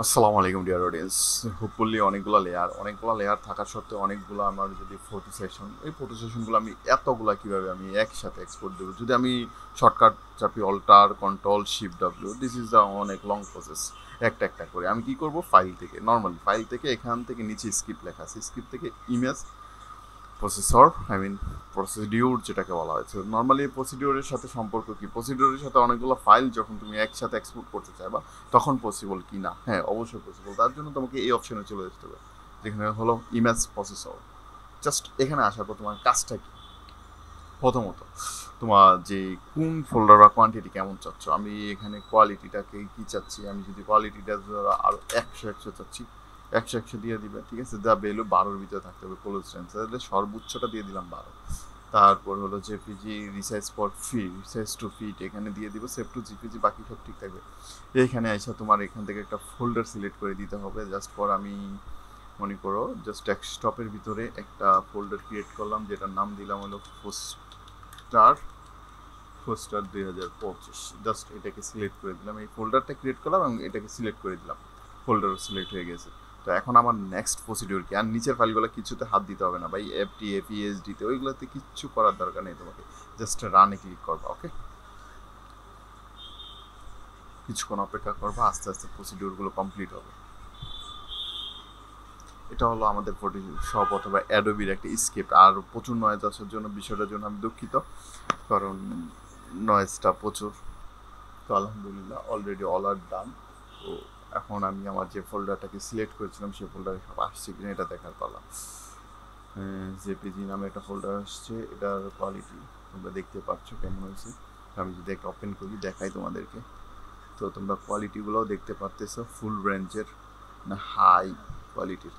আসসালামু আলাইকুম dear audience. Hopefully অনেকগুলো লেয়ার থাকা সত্ত্বেও অনেকগুলো আমার যদি ফটো সেশন, এই ফটো সেশনগুলো আমি এতগুলা কীভাবে আমি একসাথে এক্সপোর্ট দেবো, যদি আমি শর্টকাট চাপি alt control shift W, this is the অনেক লং প্রসেস। একটা একটা করে আমি কি করব, ফাইল থেকে নর্মালি ফাইল থেকে এখান থেকে নিচে স্ক্রিপ্ট লেখা আছে, স্ক্রিপ্ট থেকে ইমেজ প্রসেসর, প্রসিডিউর যেটাকে বলা হয়েছে। নর্মালি প্রসিডিউরের সাথে সম্পর্ক কি, প্রসিডিউরের সাথে অনেকগুলো ফাইল যখন তুমি একসাথে এক্সপোর্ট করতে চাইবা তখন পসিবল কি না, হ্যাঁ অবশ্যই পসিবল। তার জন্য তোমাকে এই অপশনে চলে যেতে হবে, যেখানে হলো ইমেজ প্রসেসর। জাস্ট এখানে আসার পর তোমার কাজটা কি, প্রথমত তোমার যে কোন ফোল্ডার বা কোয়ান্টিটি কেমন চাচ্ছ। আমি এখানে কোয়ালিটিটাকে কি চাচ্ছি, আমি যদি কোয়ালিটিটা আরও 100 চাচ্ছি, 100 দিয়ে দিবে, ঠিক আছে। যা ভ্যালু 12-র ভিতরে থাকতে হবে, ক্লোজ রেঞ্জ, তাহলে সর্বোচ্চটা দিয়ে দিলাম 12। তারপর হলো জেপিজি রিসাইজ ফর ফি, রিসাইজ টু ফিট এখানে দিয়ে দিব, সেভ টু জিপিজি, বাকি সব ঠিক থাকবে। এইখানে আইসা তোমার এখান থেকে একটা ফোল্ডার সিলেক্ট করে দিতে হবে। জাস্ট ফর আমি মনে করো জাস্ট ডেস্কটপের ভিতরে একটা ফোল্ডার ক্রিয়েট করলাম, যেটার নাম দিলাম হলো পোস্টার 2025। জাস্ট এটাকে সিলেক্ট করে দিলাম, এই ফোল্ডারটা ক্রিয়েট করলাম এবং এটাকে সিলেক্ট করে দিলাম, ফোল্ডার সিলেক্ট হয়ে গেছে। তো এখন আমার নেক্সট প্রসিডিউর কি, আর নিচের ফাইলগুলো কিছুতে হাত দিতে হবে না ভাই, এফটি এপিএসডিতে ওইগুলোতে কিচ্ছু করার দরকার নেই তোমাকে, জাস্ট রানে ক্লিক করবা। ওকে, কিছুক্ষণ অপেক্ষা করবা, আস্তে আস্তে প্রসিডিউরগুলো কমপ্লিট হবে। এটা হলো আমাদের ফটোশপ অথবা অ্যাডোবির একটা স্ক্রিপ্ট। আর প্রচুর নয়েজ আসার জন্য, বিষয়টার জন্য আমি দুঃখিত, কারণ নয়েজটা প্রচুর। তো আলহামদুলিল্লাহ অলরেডি অল আর ডান। তো এখন আমি আমার যে ফোল্ডারটাকে সিলেক্ট করেছিলাম সেই ফোল্ডারে সব আসছে কিনা এটা দেখার পালা। জেপিজি নামে একটা ফোল্ডার আসছে, এটার কোয়ালিটি তোমরা দেখতে পাচ্ছ কেমন হয়েছে। আমি যদি একটা ওপেন করি দেখাই তোমাদেরকে, তো তোমরা কোয়ালিটিগুলোও দেখতে পারতেছো, ফুল রেঞ্জের না হাই কোয়ালিটির।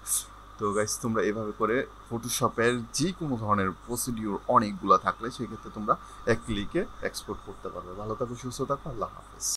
তো গাইস তোমরা এভাবে করে ফটোশপের যে কোনো ধরনের প্রসিডিউর অনেকগুলো থাকলে সেক্ষেত্রে তোমরা এক ক্লিকে এক্সপোর্ট করতে পারবে। ভালো থাকো, সুস্থ থাকো, আল্লাহ হাফেজ।